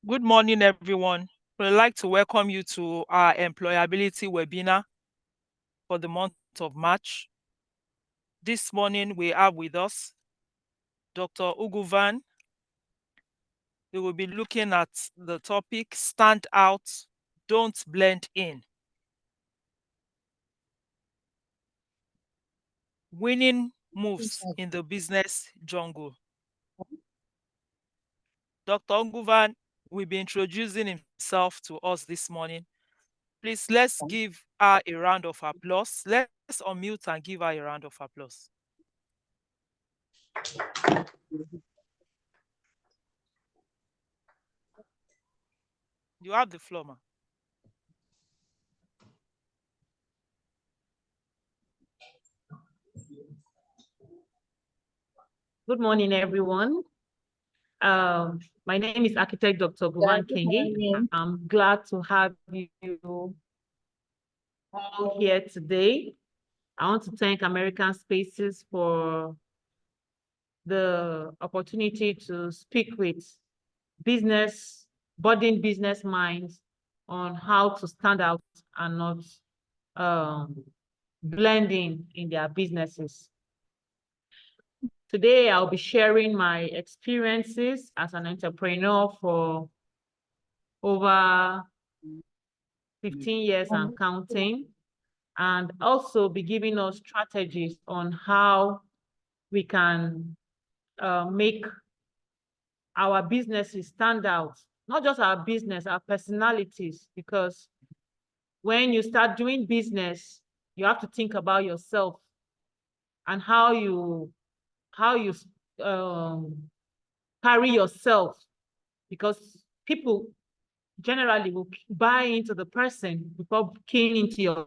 Good morning, everyone. We'd like to welcome you to our employability webinar for the month of March. This morning, we have with us Dr. Nguvan. We will be looking at the topic, Stand Out, Don't Blend In. Winning moves in the business jungle. Dr. Nguvan will be introducing himself to us this morning. Please, let's give her a round of applause. Let's unmute and give her a round of applause. You have the floor, ma. Good morning, everyone. My name is Architect Dr. Nguvan Kyenge. I'm glad to have you all here today. I want to thank American Spaces for the opportunity to speak with budding business minds on how to stand out and not blending in their businesses. Today, I'll be sharing my experiences as an entrepreneur for over 15 years and counting, and also be giving us strategies on how we can make our businesses stand out, not just our business, our personalities, because when you start doing business, you have to think about yourself and how you carry yourself, because people generally will buy into the person before keying into your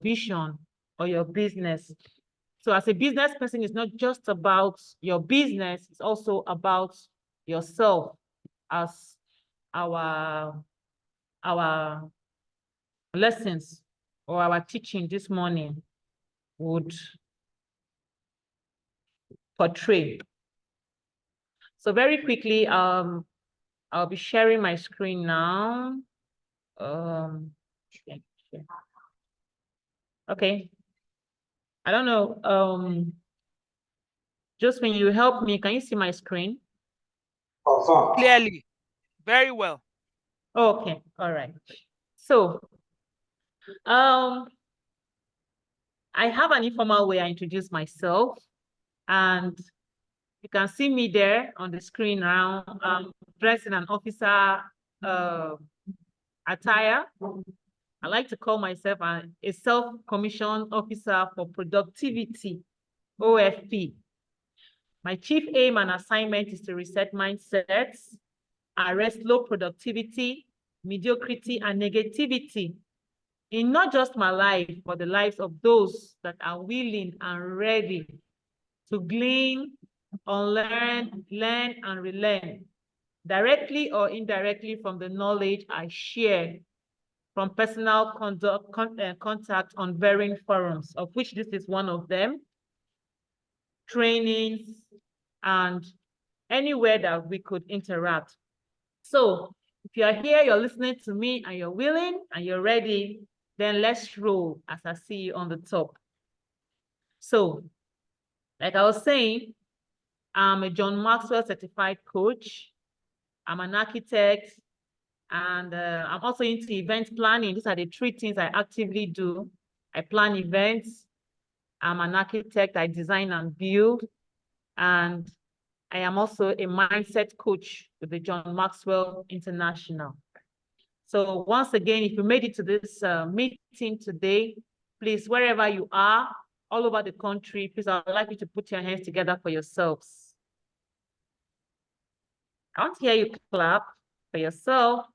vision or your business. So as a business person, it's not just about your business, it's also about yourself, as our lessons or our teaching this morning would portray. So very quickly, I'll be sharing my screen now. Okay. I don't know. Just when you help me, can you see my screen? Clearly, very well. Okay, all right. So, I have an informal way I introduce myself, and you can see me there on the screen now. I'm dressed in an officer attire. I like to call myself a self-commissioned officer for productivity, OFP. My chief aim and assignment is to reset mindsets, arrest low productivity, mediocrity, and negativity in not just my life, but the lives of those that are willing and ready to glean, unlearn, learn, and relearn, directly or indirectly from the knowledge I share from personal contact on varying forums, of which this is one of them, trainings, and anywhere that we could interact. So if you're here, you're listening to me, and you're willing and you're ready, then let's roll as I see you on the top. So, like I was saying, I'm a John Maxwell certified coach. I'm an architect, and I'm also into event planning. These are the three things I actively do. I plan events. I'm an architect. I design and build. And I am also a mindset coach with the John Maxwell International. So once again, if you made it to this meeting today, please, wherever you are, all over the country, please, I'd like you to put your hands together for yourselves. I want to hear you clap for yourself.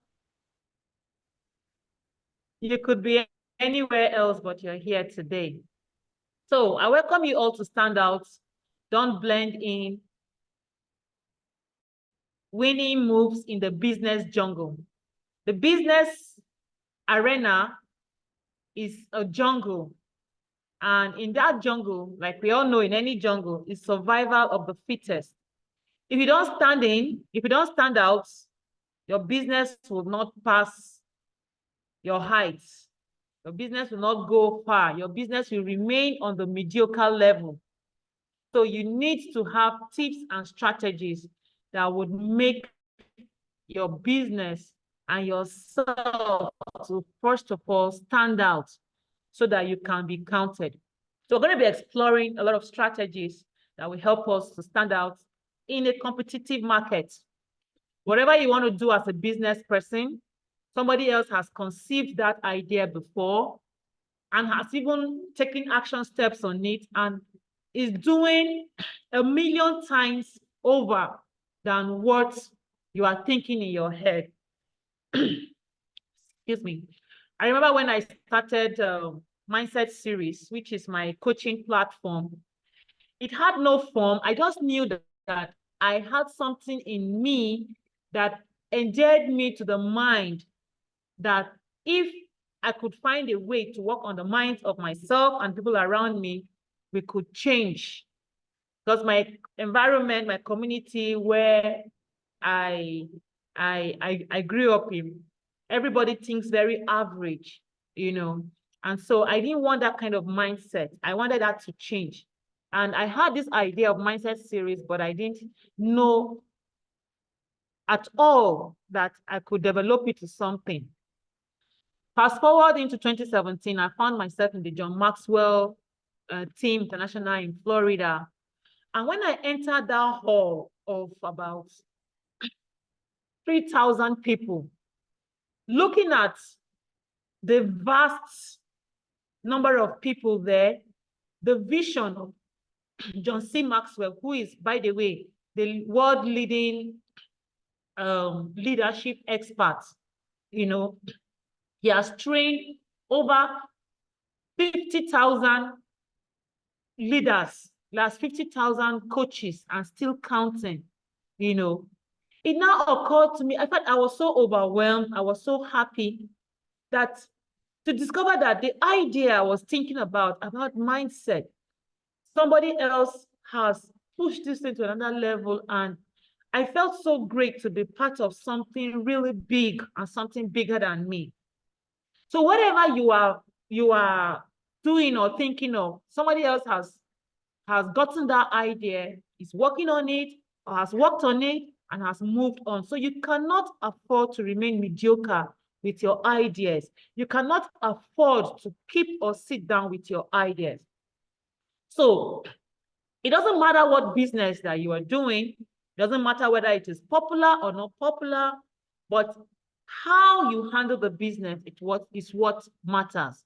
You could be anywhere else, but you're here today. So I welcome you all to stand out. Don't blend in. Winning moves in the business jungle. The business arena is a jungle. And in that jungle, like we all know, in any jungle, is survival of the fittest. If you don't stand out, your business will not pass your heights. Your business will not go far. Your business will remain on the mediocre level. So you need to have tips and strategies that would make your business and yourself to, first of all, stand out so that you can be counted. So we're going to be exploring a lot of strategies that will help us to stand out in a competitive market. Whatever you want to do as a business person, somebody else has conceived that idea before and has even taken action steps on it and is doing 1,000,000 times over than what you are thinking in your head. Excuse me. I remember when I started Mindset Series, which is my coaching platform, it had no form. I just knew that I had something in me that endeared me to the mind, that if I could find a way to work on the minds of myself and people around me, we could change. Because my environment, my community where I grew up in, everybody thinks very average, you know. And so I didn't want that kind of mindset. I wanted that to change. And I had this idea of Mindset Series, but I didn't know at all that I could develop it to something. Fast forward into 2017, I found myself in the John Maxwell team international in Florida. And when I entered that hall of about 3,000 people, looking at the vast number of people there, the vision of John C. Maxwell, who is, by the way, the world leading leadership expert, you know, he has trained over 50,000 leaders, last 50,000 coaches and still counting, you know. It now occurred to me, in fact, I was so overwhelmed, I was so happy that to discover that the idea I was thinking about mindset, somebody else has pushed this into another level, and I felt so great to be part of something really big and something bigger than me. So whatever you are doing or thinking of, somebody else has gotten that idea, is working on it, or has worked on it, and has moved on. So you cannot afford to remain mediocre with your ideas. You cannot afford to keep or sit down with your ideas. So it doesn't matter what business that you are doing. It doesn't matter whether it is popular or not popular, but how you handle the business is what matters.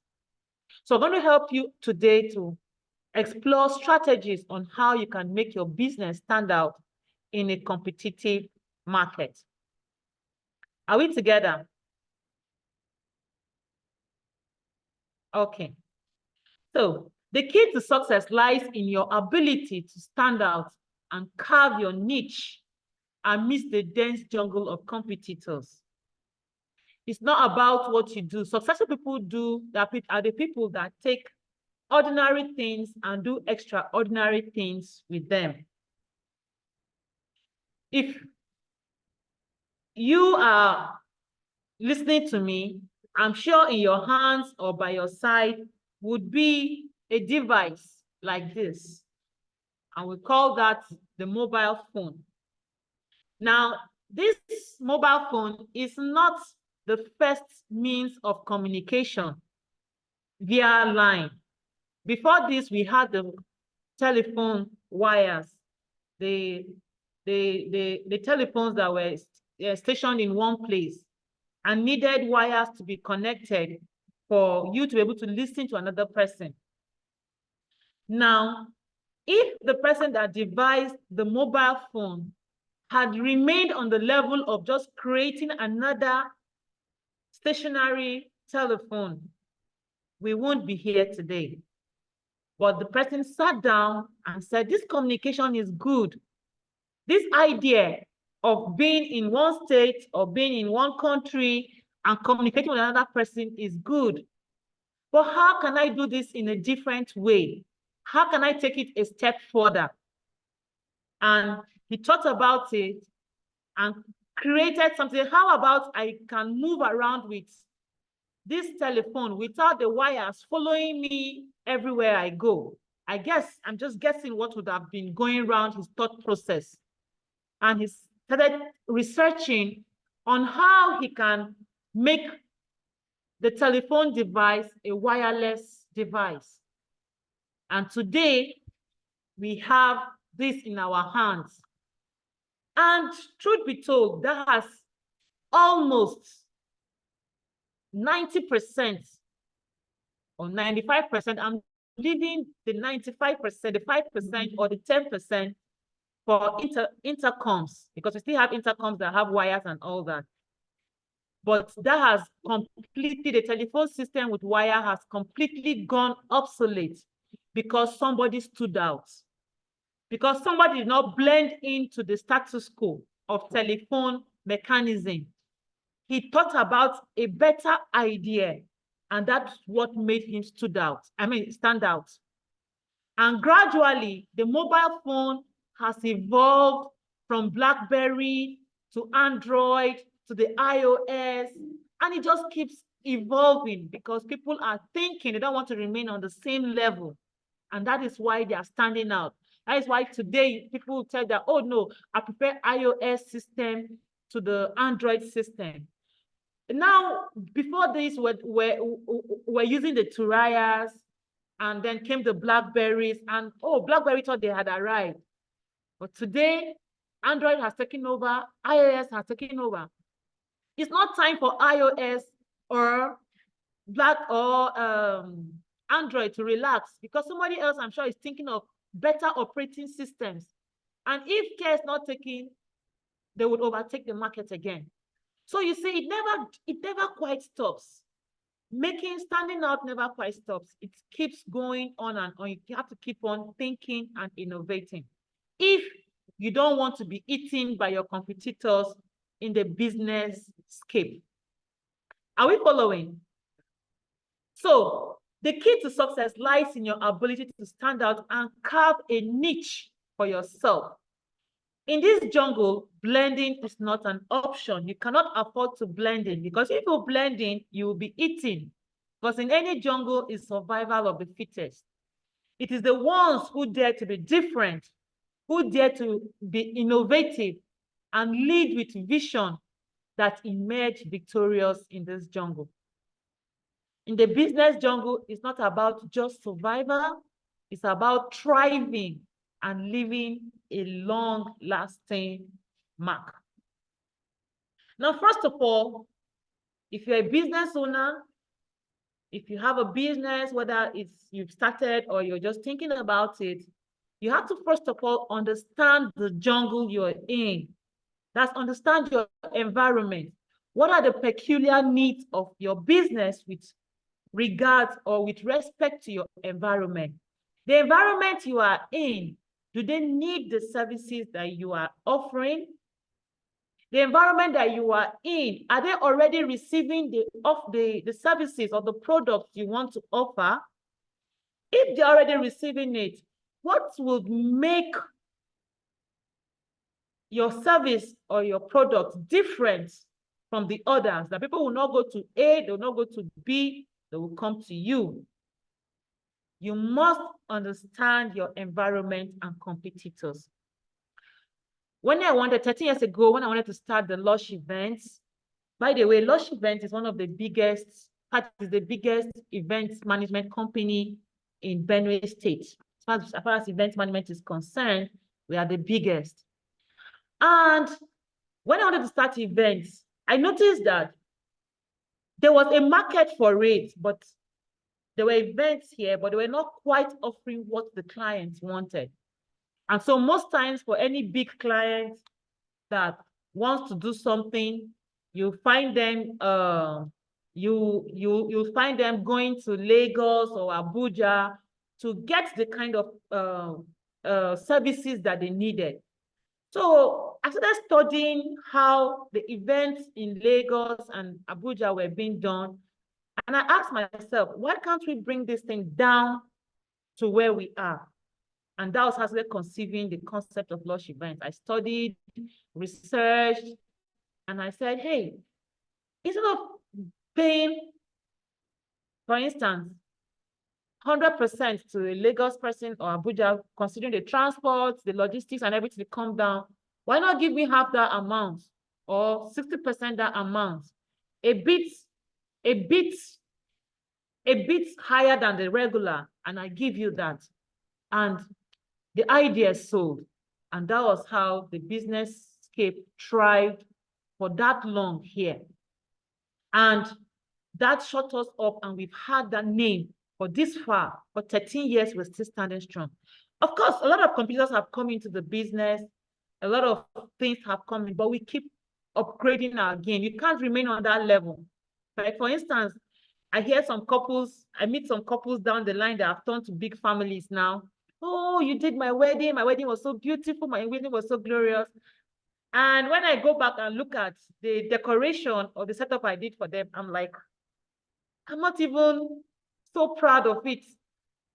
So I'm going to help you today to explore strategies on how you can make your business stand out in a competitive market. Are we together? Okay. So the key to success lies in your ability to stand out and carve your niche amidst the dense jungle of competitors. It's not about what you do. Successful people are the people that take ordinary things and do extraordinary things with them. If you are listening to me, I'm sure in your hands or by your side would be a device like this. And we call that the mobile phone. Now, this mobile phone is not the first means of communication via line. Before this, we had the telephone wires, the telephones that were stationed in one place and needed wires to be connected for you to be able to listen to another person. Now, if the person that devised the mobile phone had remained on the level of just creating another stationary telephone, we won't be here today. But the person sat down and said, this communication is good. This idea of being in one state or being in one country and communicating with another person is good. But how can I do this in a different way? How can I take it a step further? And he thought about it and created something. How about I can move around with this telephone without the wires following me everywhere I go? I guess I'm just guessing what would have been going around his thought process. And he started researching on how he can make the telephone device a wireless device. And today, we have this in our hands. And truth be told, that has almost 90% or 95%. I'm leaving the 95%, the 5% or the 10% for intercoms, because we still have intercoms that have wires and all that. But that has completely, the telephone system with wire has completely gone obsolete because somebody stood out. Because somebody did not blend into the status quo of telephone mechanism. He thought about a better idea, and that's what made him stand out. And gradually, the mobile phone has evolved from BlackBerry to Android to the iOS, and it just keeps evolving because people are thinking they don't want to remain on the same level. And that is why they are standing out. That is why today people will tell that, oh no, I prefer iOS system to the Android system. Now, before this, we're using the Turayas, and then came the Blackberries, and oh, BlackBerry thought they had arrived. But today, Android has taken over, iOS has taken over. It's not time for iOS or Android to relax, because somebody else, I'm sure, is thinking of better operating systems. And if care is not taken, they would overtake the market again. So you see, it never quite stops. Standing out never quite stops. It keeps going on and on. You have to keep on thinking and innovating if you don't want to be eaten by your competitors in the business scape. Are we following? So the key to success lies in your ability to stand out and carve a niche for yourself. In this jungle, blending is not an option. You cannot afford to blend in, because if you blend in, you will be eaten. Because in any jungle, is survival of the fittest. It is the ones who dare to be different, who dare to be innovative and lead with vision, that emerge victorious in this jungle. In the business jungle, it's not about just survival, it's about thriving and leaving a long-lasting mark. Now, first of all, if you're a business owner, if you have a business, whether it's you've started or you're just thinking about it, you have to first of all understand the jungle you're in. That's understand your environment. What are the peculiar needs of your business with regards or with respect to your environment? The environment you are in, do they need the services that you are offering? The environment that you are in, are they already receiving the services or the products you want to offer? If they're already receiving it, what would make your service or your product different from the others? That people will not go to A, they will not go to B, they will come to you. You must understand your environment and competitors. 13 years ago, when I wanted to start the Lush events, by the way, Lush Events is one of the biggest, event management company in Benue State. As far as event management is concerned, we are the biggest. And when I wanted to start events, I noticed that there was a market for it, but there were events here, but they were not quite offering what the clients wanted. And so most times for any big client that wants to do something, you find them you'll find them going to Lagos or Abuja to get the kind of services that they needed. So I started studying how the events in Lagos and Abuja were being done. And I asked myself, why can't we bring this thing down to where we are? And that was how I started conceiving the concept of Lush Events. I studied, researched, And I said, hey, instead of paying, for instance, 100% to a Lagos person or Abuja, considering the transport, the logistics, and everything to come down, why not give me half that amount or 60% that amount? A bit higher than the regular, and I give you that. And the idea sold. And that was how the business scape thrived for that long here. And that shut us up, and we've had that name for this far. For 13 years, we're still standing strong. Of course, a lot of competitors have come into the business. A lot of things have come in, but we keep upgrading our game. You can't remain on that level. Like, for instance, I meet some couples down the line that have turned to big families now. Oh, you did my wedding. My wedding was so beautiful. My wedding was so glorious. And when I go back and look at the decoration or the setup I did for them, I'm like, I'm not even so proud of it,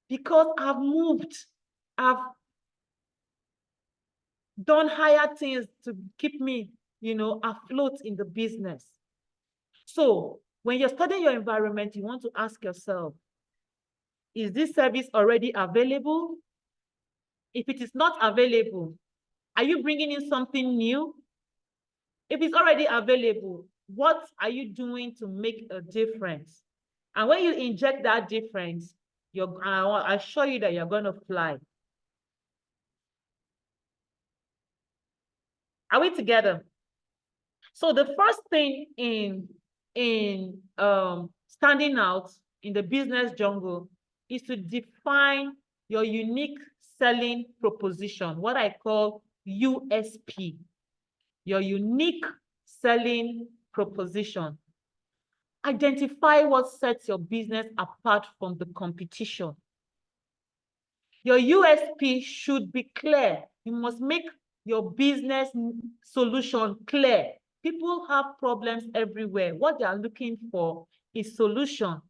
because I've moved. I've done higher things to keep me, afloat in the business. So when you're studying your environment, you want to ask yourself, is this service already available? If it is not available, are you bringing in something new? If it's already available, what are you doing to make a difference? And when you inject that difference, I assure you that you're going to fly. Are we together? So the first thing in standing out in the business jungle is to define your unique selling proposition, what I call USP, your unique selling proposition. Identify what sets your business apart from the competition. Your USP should be clear. You must make your business solution clear. People have problems everywhere. What they are looking for is solution.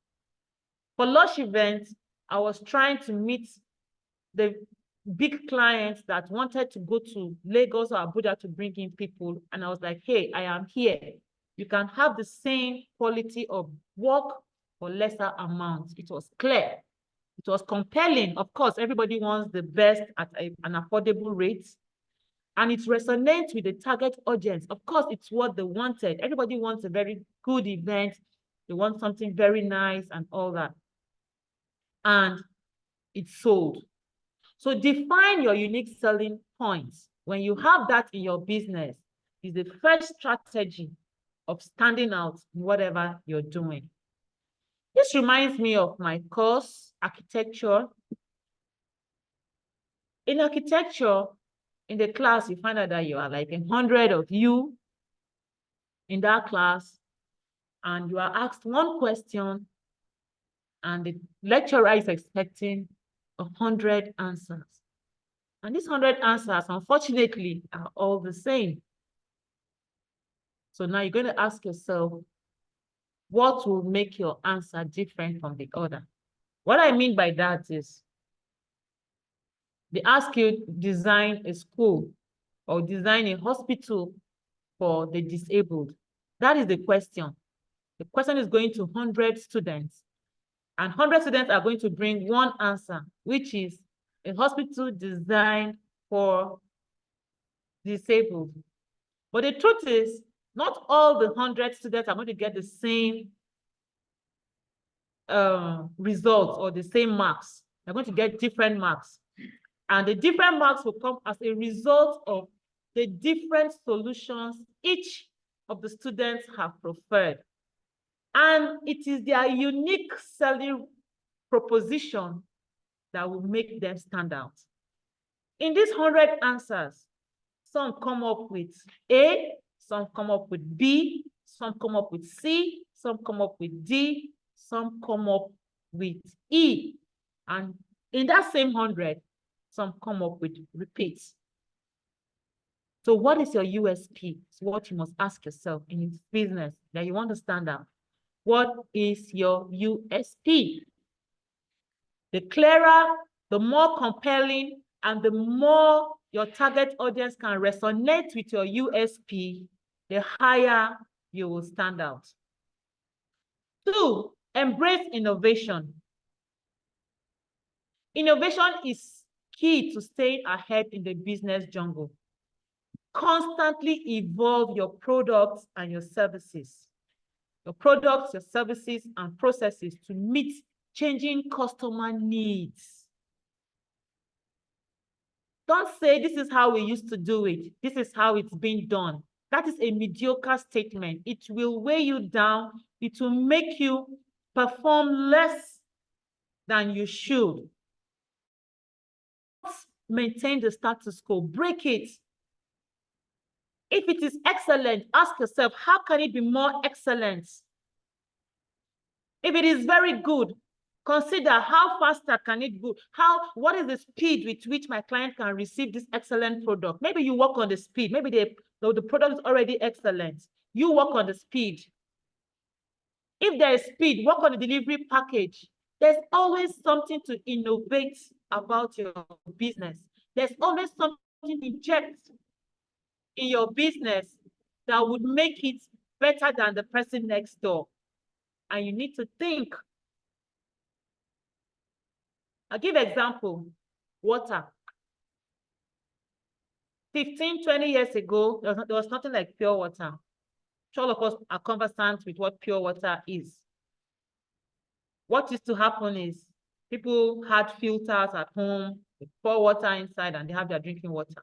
For launch events, I was trying to meet the big clients that wanted to go to Lagos or Abuja to bring in people. And I was like, hey, I am here. You can have the same quality of work for lesser amounts. It was clear. It was compelling. Of course, everybody wants the best at an affordable rate. And it resonates with the target audience. Of course, it's what they wanted. Everybody wants a very good event. They want something very nice and all that. And it's sold. So define your unique selling points. When you have that in your business, is the first strategy of standing out in whatever you're doing. This reminds me of my course, architecture. In architecture, in the class, you find out that you are like 100 of you in that class, and you are asked one question, and the lecturer is expecting 100 answers. And these 100 answers, unfortunately, are all the same. So now you're going to ask yourself, what will make your answer different from the other? What I mean by that is, they ask you to design a school or design a hospital for the disabled. That is the question. The question is going to 100 students, and 100 students are going to bring one answer, which is a hospital designed for disabled. But the truth is, not all the 100 students are going to get the same results or the same marks. They're going to get different marks. And the different marks will come as a result of the different solutions each of the students have preferred. And it is their unique selling proposition that will make them stand out. In these 100 answers, some come up with A, some come up with B, some come up with C, some come up with D, some come up with E. And in that same 100, some come up with repeats. So what is your USP? It's what you must ask yourself in this business that you want to stand out. What is your USP? The clearer, the more compelling, and the more your target audience can resonate with your USP, the higher you will stand out. 2, embrace innovation. Innovation is key to staying ahead in the business jungle. Constantly evolve your products and your services. Your products, your services, and processes to meet changing customer needs. Don't say this is how we used to do it. This is how it's been done. That is a mediocre statement. It will weigh you down. It will make you perform less than you should. Maintain the status quo. Break it. If it is excellent, ask yourself, how can it be more excellent? If it is very good, consider how faster can it go? What is the speed with which my client can receive this excellent product? Maybe you work on the speed. Maybe the product is already excellent. You work on the speed. If there is speed, work on the delivery package. There's always something to innovate about your business. There's always something to inject in your business that would make it better than the person next door. And you need to think. I'll give example, water. 15, 20 years ago, there was nothing like pure water. All of us are conversant with what pure water is. What used to happen is people had filters at home, they pour water inside and they have their drinking water.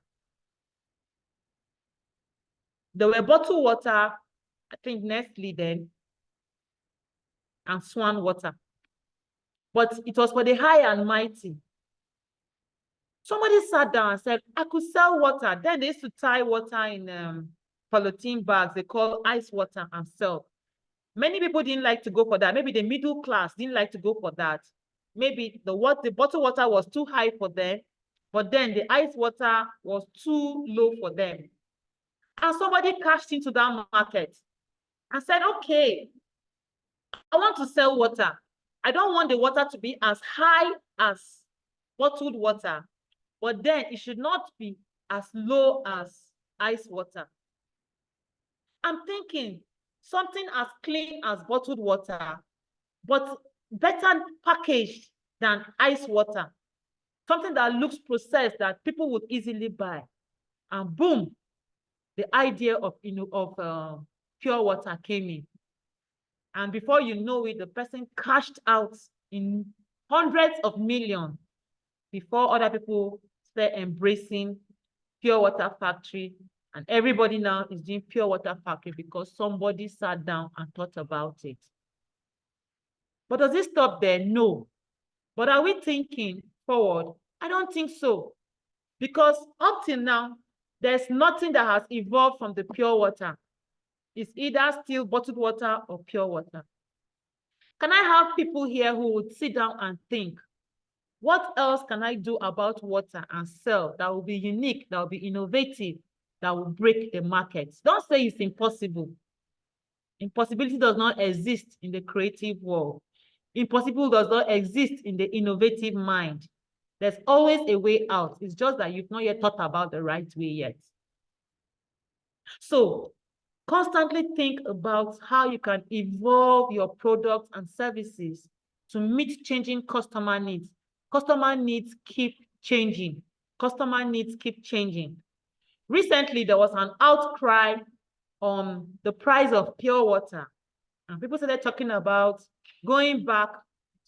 There were bottled water, I think Nestle then, and Swan water. But it was for the high and mighty. Somebody sat down and said, I could sell water. Then they used to tie water in polythene bags, they call ice water, and sell. Many people didn't like to go for that. Maybe the middle class didn't like to go for that. Maybe the bottled water was too high for them, but then the ice water was too low for them. And somebody cashed into that market and said, okay, I want to sell water. I don't want the water to be as high as bottled water, but then it should not be as low as ice water. I'm thinking something as clean as bottled water, but better packaged than ice water. Something that looks processed that people would easily buy. And boom, the idea of pure water came in. And before you know it, the person cashed out in hundreds of millions before other people start embracing pure water factory. And everybody now is doing pure water factory because somebody sat down and thought about it. But does it stop there? No. But are we thinking forward? I don't think so. Because up till now, there's nothing that has evolved from the pure water. It's either still bottled water or pure water. Can I have people here who would sit down and think, what else can I do about water and sell that will be unique, that will be innovative, that will break the market? Don't say it's impossible. Impossibility does not exist in the creative world. Impossible does not exist in the innovative mind. There's always a way out. It's just that you've not yet thought about the right way yet. So constantly think about how you can evolve your products and services to meet changing customer needs. Customer needs keep changing. Customer needs keep changing. Recently, there was an outcry on the price of pure water. And people started talking about going back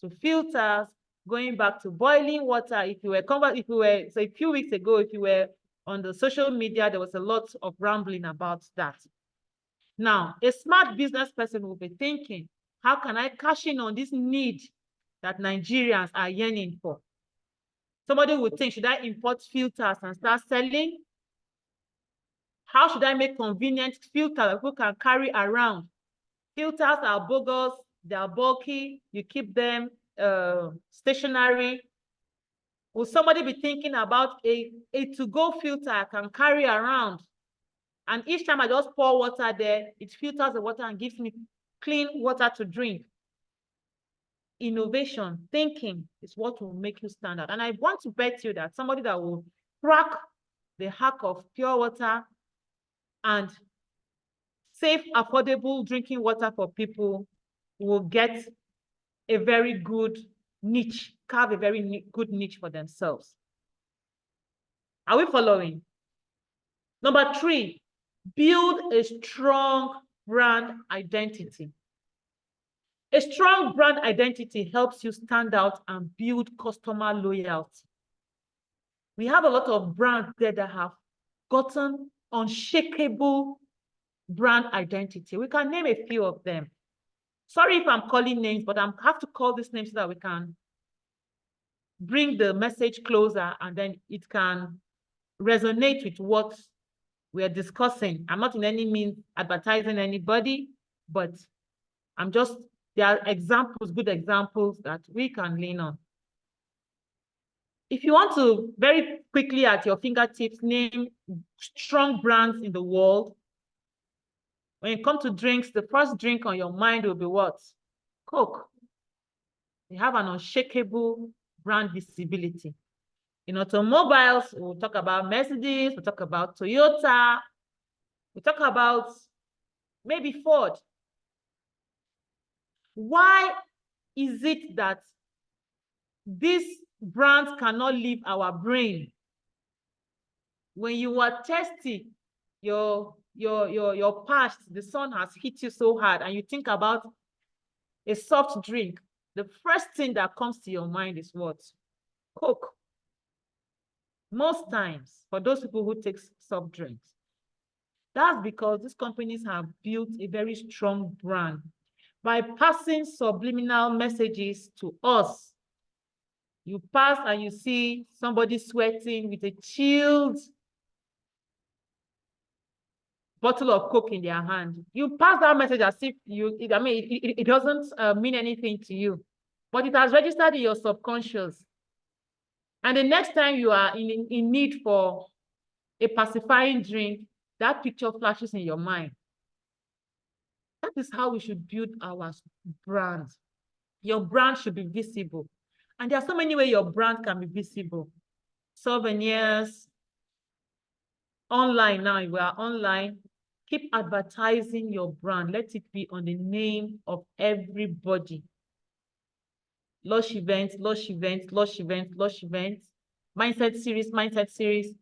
to filters, going back to boiling water. So a few weeks ago, if you were on the social media, there was a lot of rambling about that. Now, a smart business person will be thinking, how can I cash in on this need that Nigerians are yearning for? Somebody would think, should I import filters and start selling? How should I make convenient filters that people can carry around? Filters are bogus, they are bulky, you keep them stationary. Will somebody be thinking about a to-go filter I can carry around? And each time I just pour water there, it filters the water and gives me clean water to drink. Innovation, thinking is what will make you stand out. And I want to bet you that somebody that will crack the hack of pure water and safe, affordable drinking water for people will get a very good niche, carve a very good niche for themselves. Are we following? Number 3, build a strong brand identity. A strong brand identity helps you stand out and build customer loyalty. We have a lot of brands there that have gotten unshakable brand identity. We can name a few of them. Sorry if I'm calling names, but I have to call these names so that we can bring the message closer and then it can resonate with what we're discussing. I'm not in any means advertising anybody, but there are examples, good examples that we can lean on. If you want to very quickly at your fingertips name strong brands in the world, when it comes to drinks, the first drink on your mind will be what? Coke. They have an unshakable brand visibility. In automobiles, we'll talk about Mercedes, we'll talk about Toyota, we'll talk about maybe Ford. Why is it that these brands cannot leave our brain? When you are thirsty, your past, the sun has hit you so hard, and you think about a soft drink, the first thing that comes to your mind is what? Coke. Most times, for those people who take soft drinks. That's because these companies have built a very strong brand by passing subliminal messages to us. You pass and you see somebody sweating with a chilled bottle of Coke in their hand. You pass that message as if it doesn't mean anything to you, but it has registered in your subconscious. And the next time you are in need for a pacifying drink, that picture flashes in your mind. That is how we should build our brand. Your brand should be visible. And there are so many ways your brand can be visible. Souvenirs, online now, we are online. Keep advertising your brand. Let it be on the name of everybody. Lush events, lush events, lush events, lush events. Mindset series.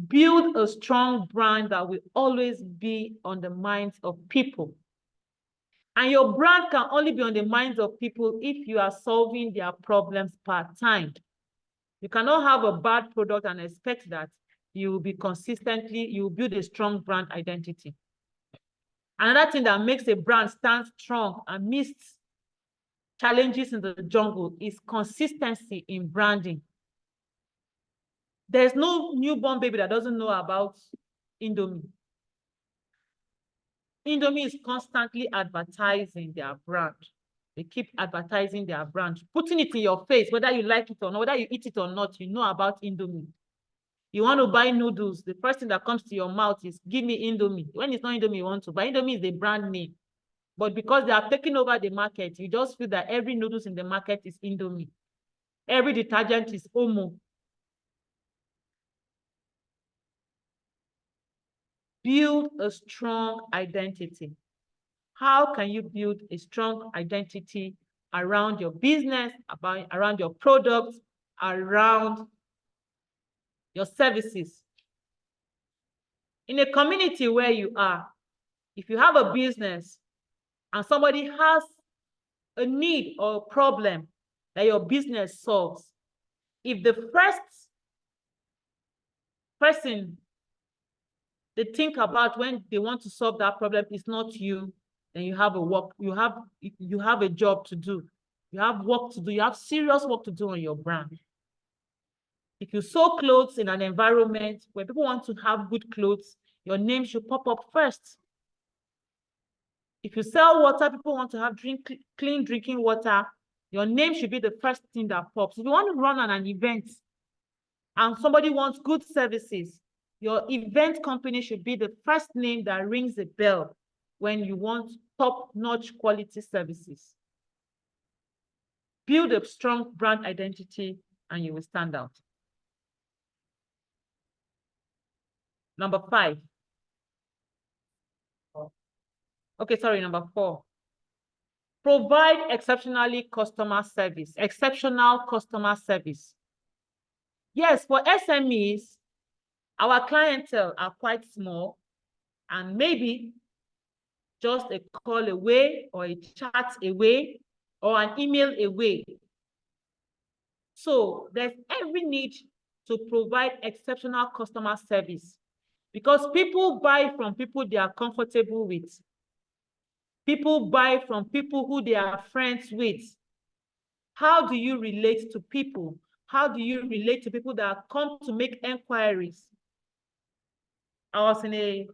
Build a strong brand that will always be on the minds of people. And your brand can only be on the minds of people if you are solving their problems part-time. You cannot have a bad product and expect that you will build a strong brand identity. Another thing that makes a brand stand strong amidst challenges in the jungle is consistency in branding. There's no newborn baby that doesn't know about Indomie. Indomie is constantly advertising their brand. They keep advertising their brand, putting it in your face, whether you like it or not, whether you eat it or not, you know about Indomie. You want to buy noodles, the first thing that comes to your mouth is, give me Indomie. When it's not Indomie you want to buy, Indomie is the brand name. But because they are taking over the market, you just feel that every noodles in the market is Indomie. Every detergent is Omo. Build a strong identity. How can you build a strong identity around your business, around your products, around your services? In a community where you are, if you have a business and somebody has a need or a problem that your business solves, if the first person they think about when they want to solve that problem is not you, then you have a job to do. You have work to do. You have serious work to do on your brand. If you sew clothes in an environment where people want to have good clothes, your name should pop up first. If you sell water, people want to have clean drinking water, your name should be the first thing that pops. If you want to run an event and somebody wants good services, your event company should be the first name that rings the bell when you want top-notch quality services. Build a strong brand identity and you will stand out. Number 5. Okay, sorry, number 4. Provide exceptional customer service. Exceptional customer service. Yes, for SMEs, our clientele are quite small, and maybe just a call away or a chat away or an email away. So there's every need to provide exceptional customer service, because people buy from people they are comfortable with. People buy from people who they are friends with. How do you relate to people? How do you relate to people that come to make inquiries? I was in a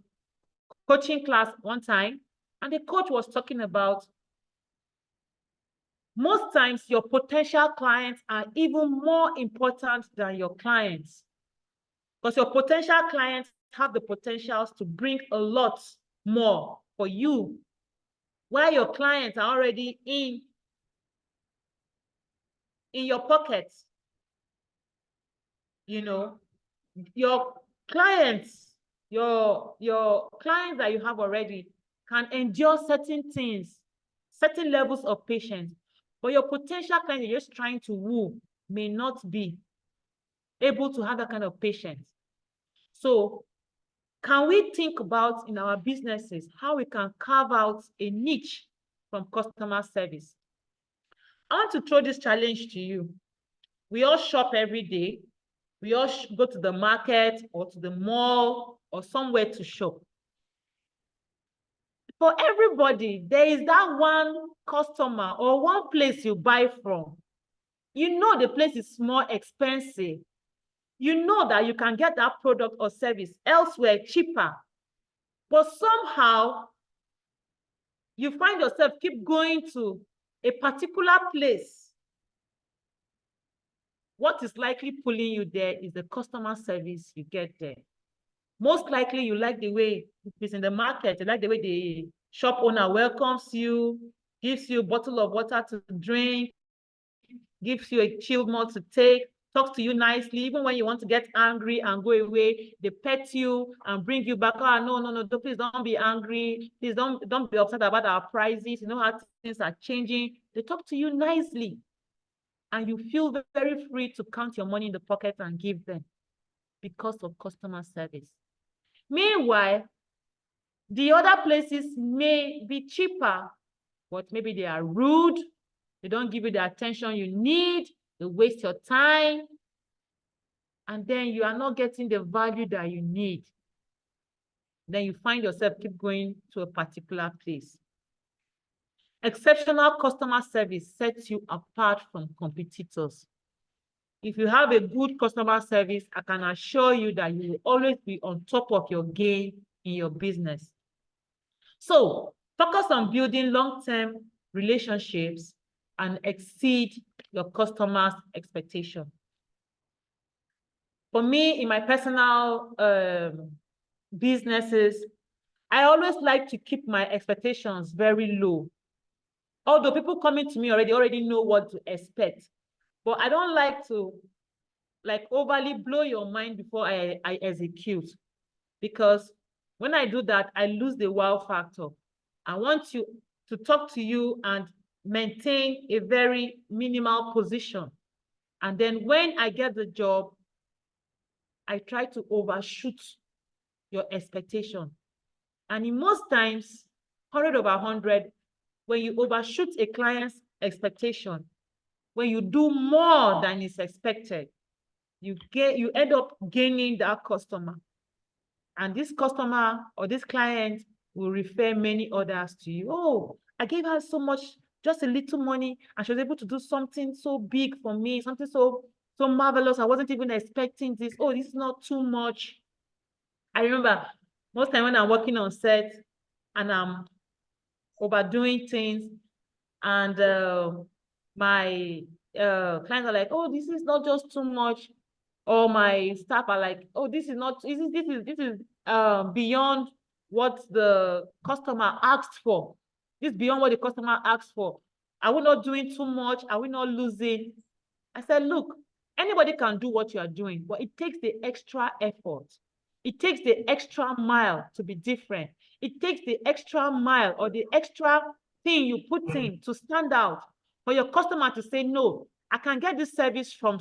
coaching class one time, and the coach was talking about most times your potential clients are even more important than your clients, because your potential clients have the potentials to bring a lot more for you, while your clients are already in your pockets. You know, your clients, your clients that you have already can endure certain things, certain levels of patience, but your potential client you're just trying to woo may not be able to have that kind of patience. So can we think about in our businesses how we can carve out a niche from customer service? I want to throw this challenge to you. We all shop every day. We all go to the market or to the mall or somewhere to shop. For everybody, there is that one customer or one place you buy from. You know the place is more expensive. You know that you can get that product or service elsewhere cheaper. But somehow, you find yourself keep going to a particular place. What is likely pulling you there is the customer service you get there. Most likely, you like the way it's in the market, you like the way the shop owner welcomes you, gives you a bottle of water to drink, gives you a chilled malt to take, talks to you nicely. Even when you want to get angry and go away, they pet you and bring you back. Oh, no, please don't be angry. Please don't be upset about our prices. You know how things are changing. They talk to you nicely, and you feel very free to count your money in the pocket and give them because of customer service. Meanwhile, the other places may be cheaper, but maybe they are rude. They don't give you the attention you need. They waste your time. And then you are not getting the value that you need. Then you find yourself keep going to a particular place. Exceptional customer service sets you apart from competitors. If you have a good customer service, I can assure you that you will always be on top of your game in your business. So focus on building long-term relationships and exceed your customers' expectation. For me, in my personal businesses, I always like to keep my expectations very low. Although people coming to me already know what to expect, but I don't like to overly blow your mind before I execute, because when I do that, I lose the wow factor. I want you to talk to you and maintain a very minimal position. And then when I get the job, I try to overshoot your expectation. And in most times, 100 over 100, when you overshoot a client's expectation, when you do more than is expected, you end up gaining that customer. And this customer or this client will refer many others to you. Oh, I gave her so much, just a little money, and she was able to do something so big for me, something so marvelous. I wasn't even expecting this. Oh, this is not too much. I remember most time when I'm working on set and I'm overdoing things, and my clients are like, oh, this is not just too much. Or my staff are like, oh, this is beyond what the customer asked for. This is beyond what the customer asked for. Are we not doing too much? Are we not losing? I said, look, anybody can do what you are doing, but it takes the extra effort. It takes the extra mile to be different. It takes the extra mile or the extra thing you put in to stand out for your customer to say, no, I can get this service from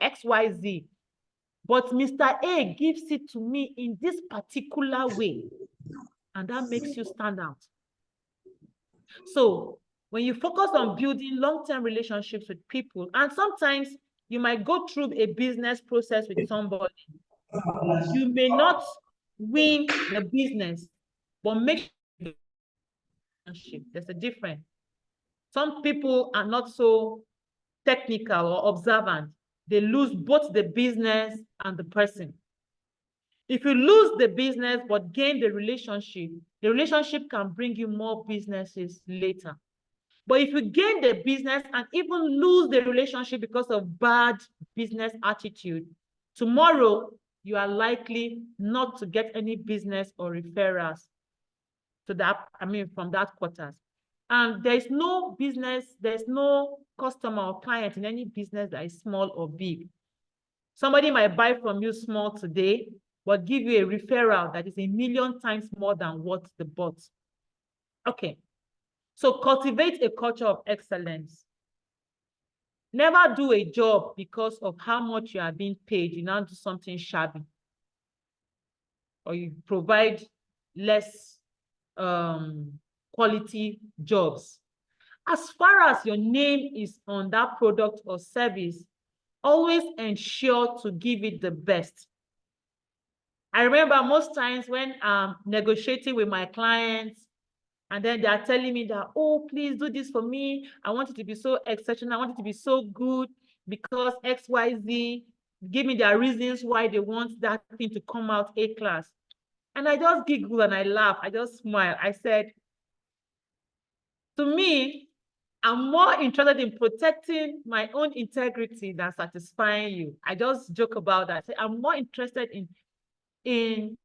XYZ, but Mr. A gives it to me in this particular way, and that makes you stand out. So when you focus on building long-term relationships with people, and sometimes you might go through a business process with somebody, you may not win the business, but make the relationship. There's a difference. Some people are not so technical or observant. They lose both the business and the person. If you lose the business but gain the relationship can bring you more businesses later. But if you gain the business and even lose the relationship because of bad business attitude, tomorrow you are likely not to get any business or referrals to that, from that quarters. And there's no business, there's no customer or client in any business that is small or big. Somebody might buy from you small today, but give you a referral that is 1,000,000 times more than what they bought. Okay. So cultivate a culture of excellence. Never do a job because of how much you are being paid. You now do something shabby, or you provide less quality jobs. As far as your name is on that product or service, always ensure to give it the best. I remember most times when I'm negotiating with my clients, and then they are telling me that, oh, please do this for me. I want it to be so exceptional. I want it to be so good because XYZ. Give me their reasons why they want that thing to come out A class. And I just giggle and I laugh. I just smile. I said, to me, I'm more interested in protecting my own integrity than satisfying you. I just joke about that. I'm more interested in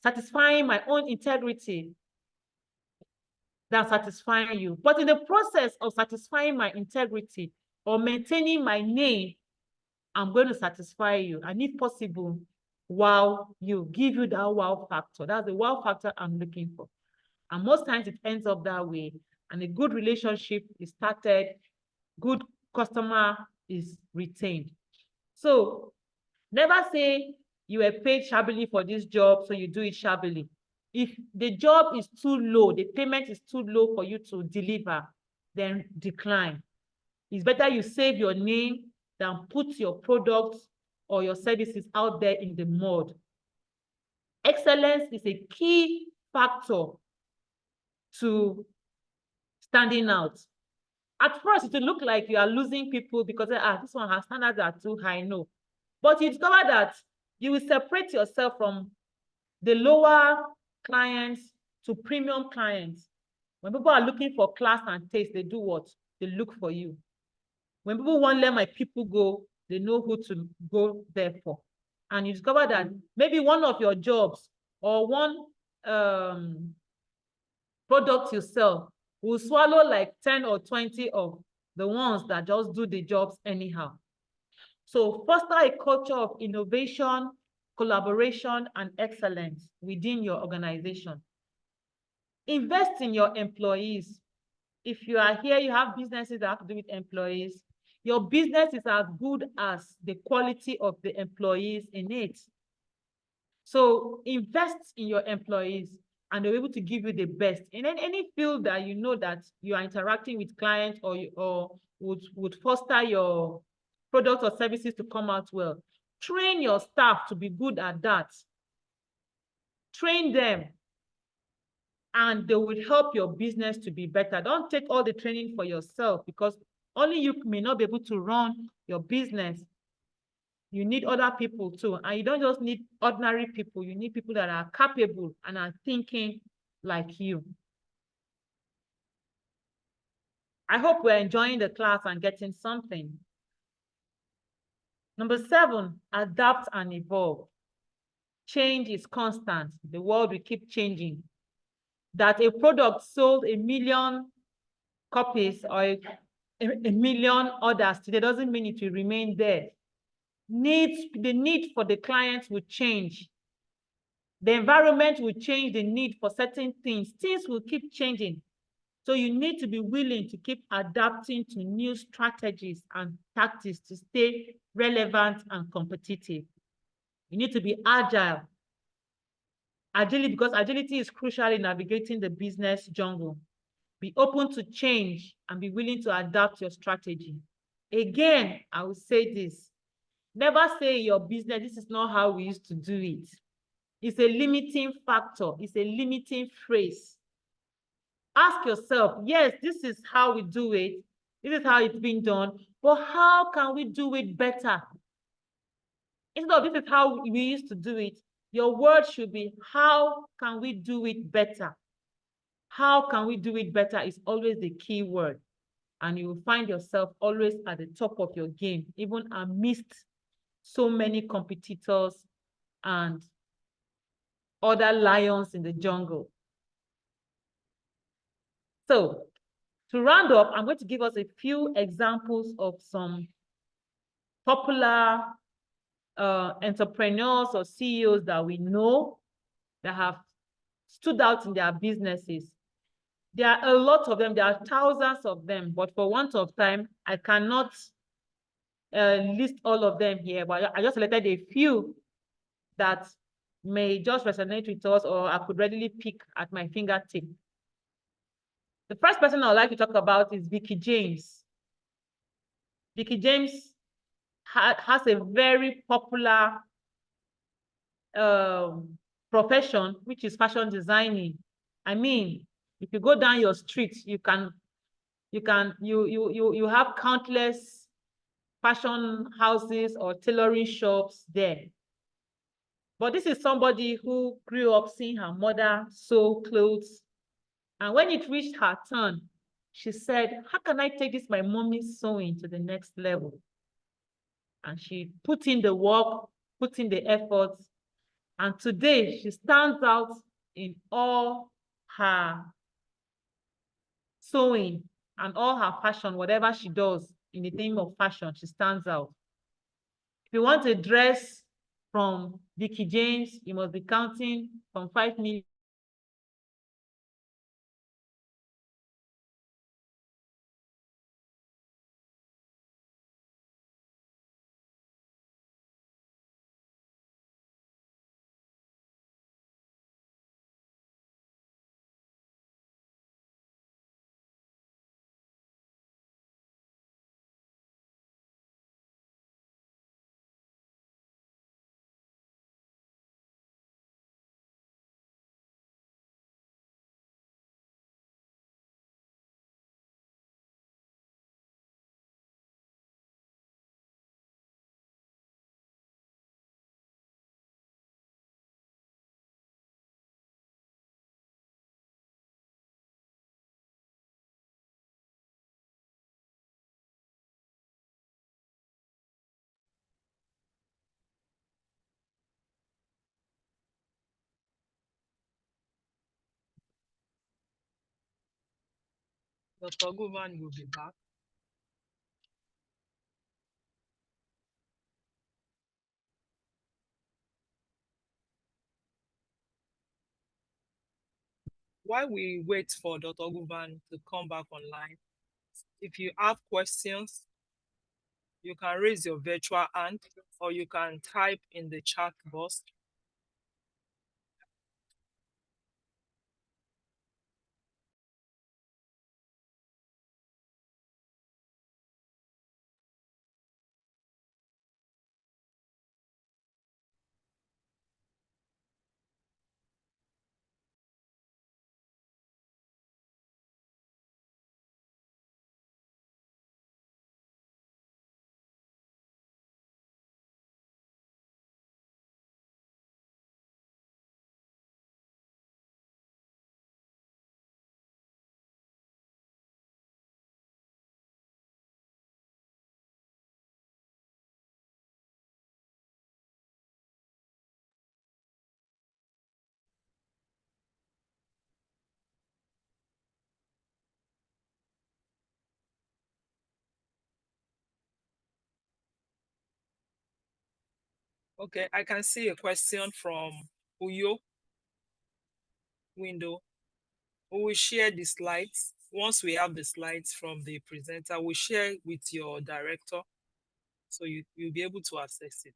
satisfying my own integrity than satisfying you. But in the process of satisfying my integrity or maintaining my name, I'm going to satisfy you. And if possible, wow you, give you that wow factor. That's the wow factor I'm looking for. And most times it ends up that way. And a good relationship is started, good customer is retained. So never say you were paid shabbily for this job, so you do it shabbily. If the job is too low, the payment is too low for you to deliver, then decline. It's better you save your name than put your products or your services out there in the mud. Excellence is a key factor to standing out. At first, it will look like you are losing people because this one, her standards are too high. No. But you discover that you will separate yourself from the lower clients to premium clients. When people are looking for class and taste, they do what? They look for you. When people want to let my people go, they know who to go there for. And you discover that maybe one of your jobs or one product you sell will swallow like 10 or 20 of the ones that just do the jobs anyhow. So foster a culture of innovation, collaboration, and excellence within your organization. Invest in your employees. If you are here, you have businesses that have to do with employees. Your business is as good as the quality of the employees in it. So invest in your employees, and they're able to give you the best. In any field that you know that you are interacting with clients or would foster your products or services to come out well, train your staff to be good at that. Train them, and they will help your business to be better. Don't take all the training for yourself, because only you may not be able to run your business. You need other people too. And you don't just need ordinary people. You need people that are capable and are thinking like you. I hope we're enjoying the class and getting something. Number 7, adapt and evolve. Change is constant. The world will keep changing. That a product sold 1,000,000 copies or a 1,000,000 orders today doesn't mean it will remain there. the need for the clients will change. The environment will change the need for certain things. Things will keep changing. So you need to be willing to keep adapting to new strategies and tactics to stay relevant and competitive. You need to be agile. Because agility is crucial in navigating the business jungle. Be open to change and be willing to adapt your strategy. Again, I will say this. Never say in your business, this is not how we used to do it. It's a limiting factor. It's a limiting phrase. Ask yourself, yes, this is how we do it. This is how it's been done. But how can we do it better? Instead of this is how we used to do it, your word should be, how can we do it better? How can we do it better is always the key word. And you will find yourself always at the top of your game, even amidst so many competitors and other lions in the jungle. So to round up, I'm going to give us a few examples of some popular entrepreneurs or CEOs that we know that have stood out in their businesses. There are a lot of them. There are thousands of them, but for want of time, I cannot list all of them here, but I just selected a few that may just resonate with us or I could readily pick at my fingertip. The first person I would like to talk about is Vicky James. Vicky James has a very popular profession, which is fashion designing. I mean, if you go down your street, you have countless fashion houses or tailoring shops there. But this is somebody who grew up seeing her mother sew clothes. And when it reached her turn, she said, how can I take this my mommy's sewing to the next level? And she put in the work, put in the effort. And today she stands out in all her sewing and all her fashion, whatever she does in the theme of fashion, she stands out. If you want a dress from Vicky James, you must be counting from 5 million. Dr. Nguvan will be back. While we wait for Dr. Nguvan to come back online, if you have questions, you can raise your virtual hand or you can type in the chat box. Okay, I can see a question from Uyo Window. We will share the slides. Once we have the slides from the presenter, we'll share with your director, so you'll be able to access it.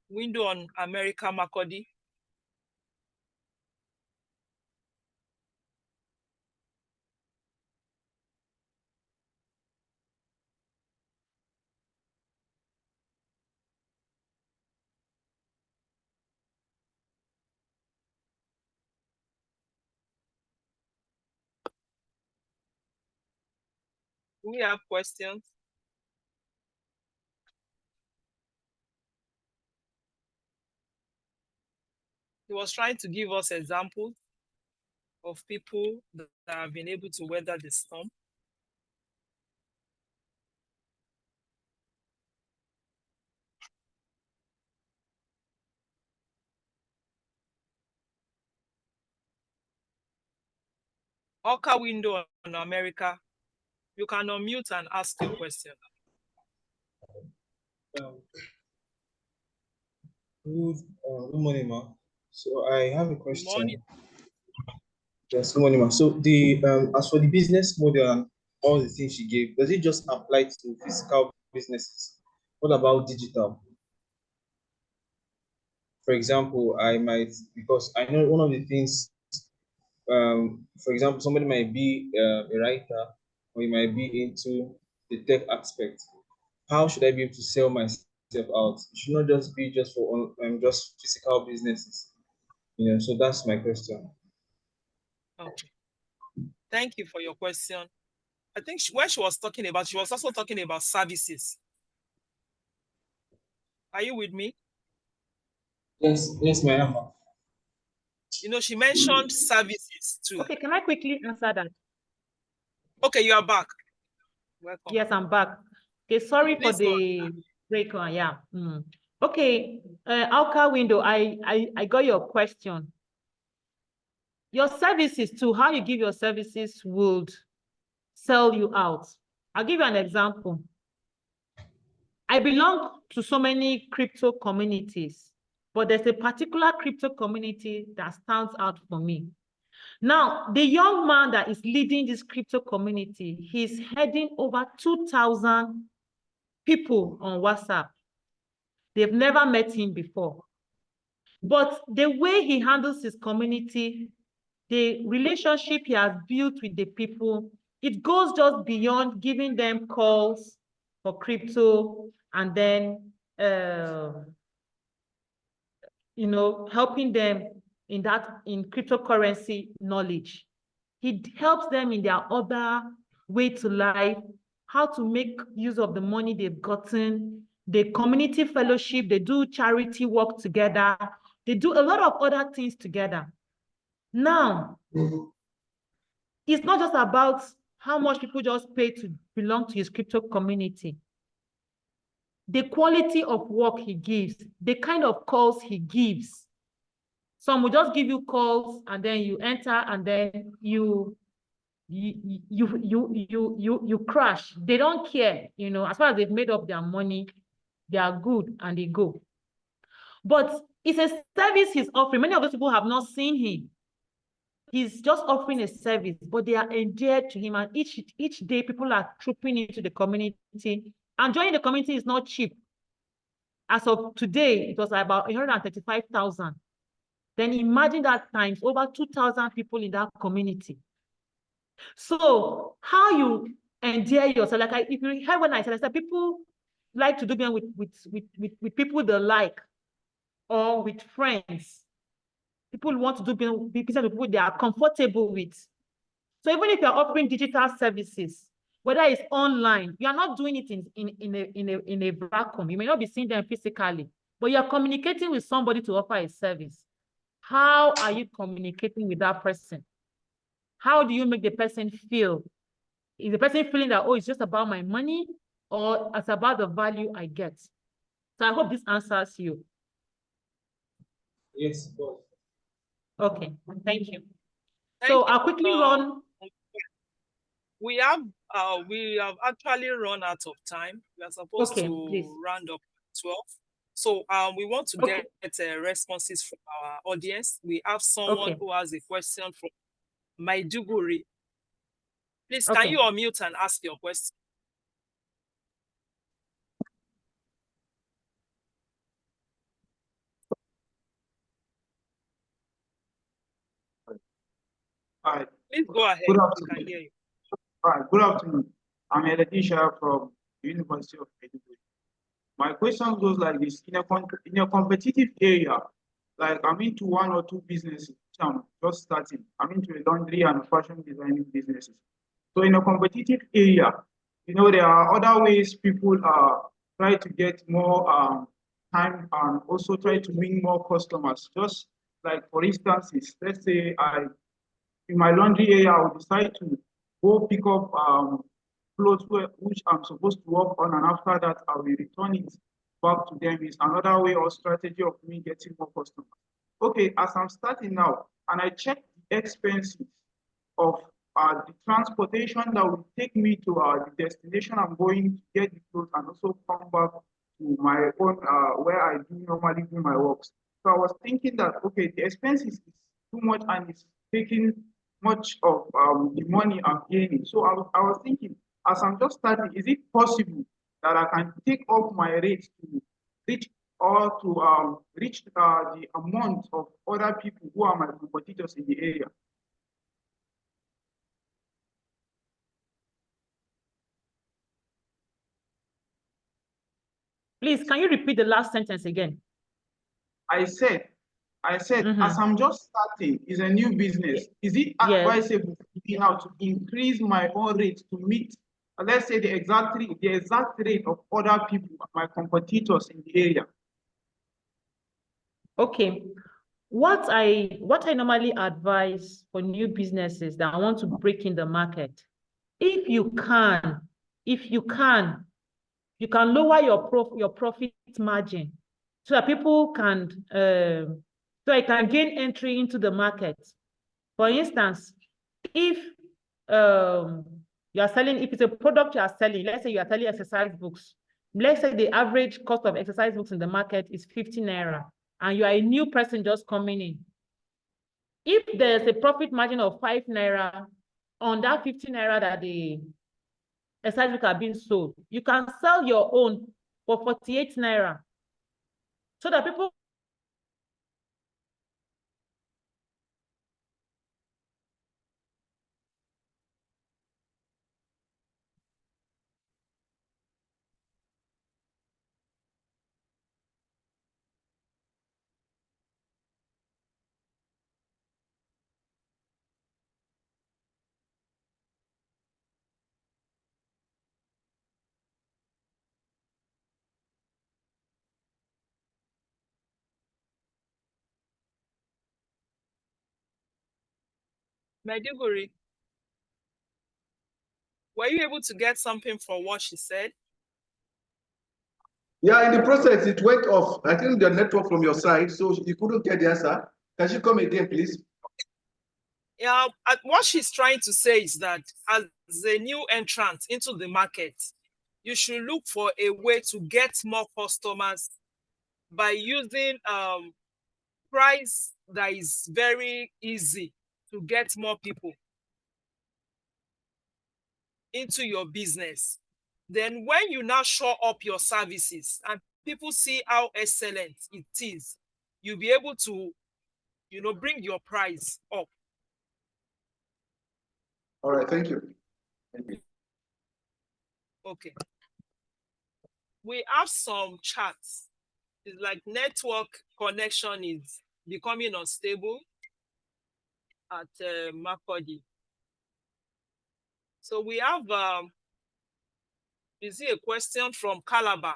Window on America Makodi. Do we have questions? He was trying to give us examples of people that have been able to weather the storm. Oka Window on America, you can unmute and ask your question. Good morning, ma. So I have a question. Good morning. Yes, good morning, ma. So the as for the business model and all the things she gave, does it just apply to physical businesses? What about digital? For example, I might, because I know one of the things, for example, somebody might be a writer, or he might be into the tech aspect. How should I be able to sell myself out? It should not just be just for just physical businesses. So that's my question. Okay. Thank you for your question. I think when she was talking about, she was also talking about services. Are you with me? Yes, ma'am. She mentioned services too. Okay, can I quickly answer that? Okay, you are back. Welcome. Yes, I'm back. Okay, sorry for Please the break. Yeah. Okay, Alka Window, I got your question. Your services too, how you give your services would sell you out. I'll give you an example. I belong to so many crypto communities, but there's a particular crypto community that stands out for me. Now, the young man that is leading this crypto community, he's heading over 2,000 people on WhatsApp. They've never met him before. But the way he handles his community, the relationship he has built with the people, it goes just beyond giving them calls for crypto and then helping them in cryptocurrency knowledge. He helps them in their other way to life, how to make use of the money they've gotten, the community fellowship, they do charity work together, they do a lot of other things together. Now, it's not just about how much people just pay to belong to his crypto community. The quality of work he gives, the kind of calls he gives. Some will just give you calls and then you enter and then you crash. They don't care, as far as they've made up their money, they are good and they go. But it's a service he's offering. Many of those people have not seen him. He's just offering a service, but they are endeared to him. And each day, people are trooping into the community. And joining the community is not cheap. As of today, it was about 135,000. Then imagine that times over 2,000 people in that community. So how you endear yourself, like if you heard when I said people like to do them with people they like or with friends. People want to do business with people they are comfortable with. So even if you're offering digital services, whether it's online, you are not doing it in a vacuum. You may not be seeing them physically, but you're communicating with somebody to offer a service. How are you communicating with that person? How do you make the person feel? Is the person feeling that, oh, it's just about my money, or it's about the value I get? So I hope this answers you. Yes. Okay, thank you. So I'll quickly run. We have actually run out of time. We are supposed Okay, to please. round up 12. So we want to Okay. get responses from our audience. We have someone Okay. who has a question from Maiduguri. Please, can Okay. you unmute and ask your question? Hi. Please go ahead. Good We afternoon. can hear you. Hi, good afternoon. I'm Elisha from the University of Maiduguri. My question goes like this: in a competitive area, like I'm into one or two businesses, which I'm just starting. I'm into a laundry and fashion designing businesses. So in a competitive area, there are other ways people try to get more time and also try to win more customers. Just like for instance, let's say in my laundry area, I will decide to go pick up clothes which I'm supposed to work on, and after that, I will return it back to them. Is another way or strategy of me getting more customers. Okay, as I'm starting now, and I check the expenses of the transportation that will take me to the destination I'm going to get the clothes and also come back to my own where I do normally do my works. So I was thinking that okay, the expenses is too much and it's taking much of the money I'm gaining. So I was thinking, as I'm just starting, is it possible that I can take up my rate to reach or to reach the amount of other people who are my competitors in the area? Please, can you repeat the last sentence again? I said, as I'm just starting, is a new business. Is it advisable for me now to increase my own rate to meet, let's say, the exact rate of other people, my competitors in the area? Okay. What I normally advise for new businesses that I want to break in the market, if you can lower your profit margin so that people can so I can gain entry into the market. For instance, if you are selling, if it's a product you are selling, let's say you are selling exercise books. Let's say the average cost of exercise books in the market is 50 naira, and you are a new person just coming in. If there's a profit margin of 5 naira on that 50 naira that the exercise book are being sold, you can sell your own for 48 naira so that people Maiduguri, were you able to get something from what she said? Yeah, in the process, it went off. I think the network from your side, so you couldn't get the answer. Can she come again, please? Yeah, what she's trying to say is that as a new entrant into the market, you should look for a way to get more customers by using price that is very easy to get more people into your business. Then when you now show up your services and people see how excellent it is, you'll be able to, bring your price up. All right, thank you. Thank you. Okay. We have some charts. It's like network connection is becoming unstable at Makurdi. So we have, you see a question from Calabar.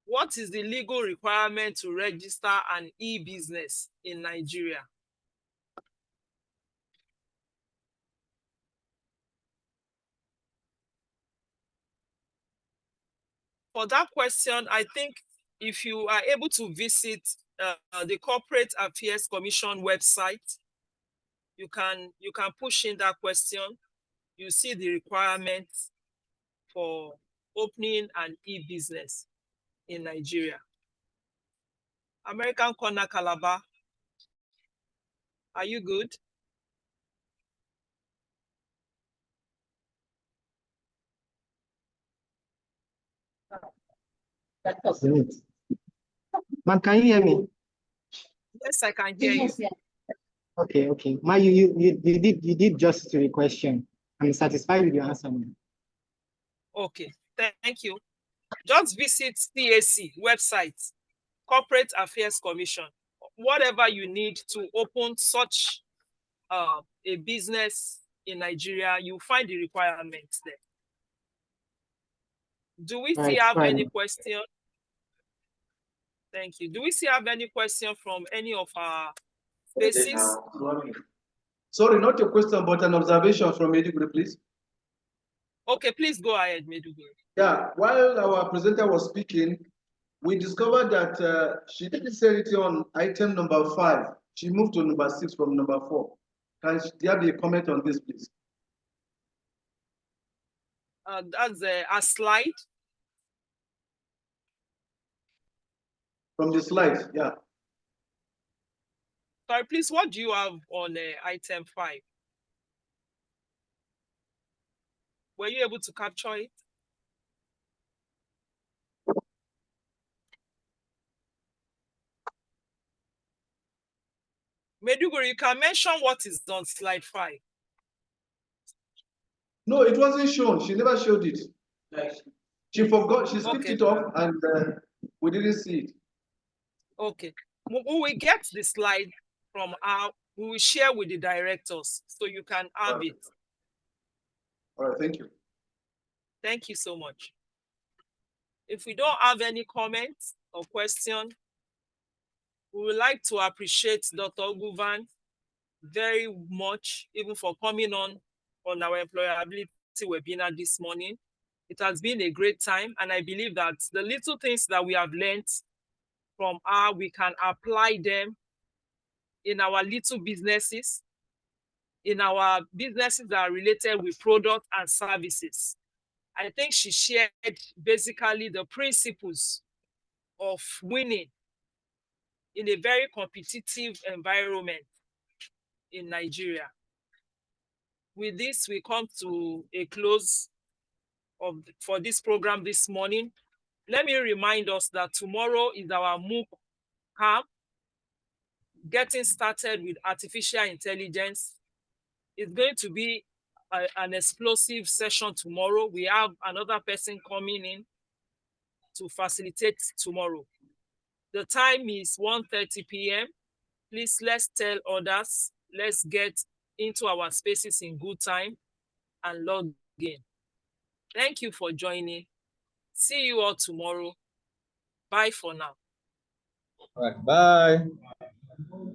What is the legal requirement to register an e-business in Nigeria? For that question, I think if you are able to visit the Corporate Affairs Commission website, you can push in that question you see the requirements for opening an e-business in Nigeria. American Corner Calabar, are you good? Ma'am, can you hear me? Yes, I can hear you. Okay, okay. Ma, you did justice to the question. I'm satisfied with your answer, ma'am. Okay, thank you. Just visit CAC website, Corporate Affairs Commission. Whatever you need to open such a business in Nigeria, you find the requirements there. Do we still have any question? Thank you. Do we still have any question from any of our spaces? Sorry, not a question, but an observation from Meduguri, please. Okay, please go ahead, Meduguri. Yeah, while our presenter was speaking, we discovered that she didn't say it on item number 5. She moved to number 6 from number 4. Can there be a comment on this, please? That's a slide. From the slide, yeah. Sorry, please, what do you have on item 5? Were you able to capture it? Meduguri, you can mention what is on slide 5. No, it wasn't shown. She never showed it. She forgot. She skipped it off, and we didn't see it. Okay. We will get the slide from we will share with the directors so you can have it. All right, thank you. Thank you so much. If we don't have any comments or questions, we would like to appreciate Dr. Nguvan very much, even for coming on our employability webinar this morning. It has been a great time, and I believe that the little things that we have learned from her, we can apply them in our little businesses, in our businesses that are related with products and services. I think she shared basically the principles of winning in a very competitive environment in Nigeria. With this, we come to a close for this program this morning. Let me remind us that tomorrow is our MOOC camp, getting started with artificial intelligence. It's going to be an explosive session tomorrow. We have another person coming in to facilitate tomorrow. The time is 1:30 p.m. Please, let's tell others. Let's get into our spaces in good time and log in. Thank you for joining. See you all tomorrow. Bye for now. All right, bye.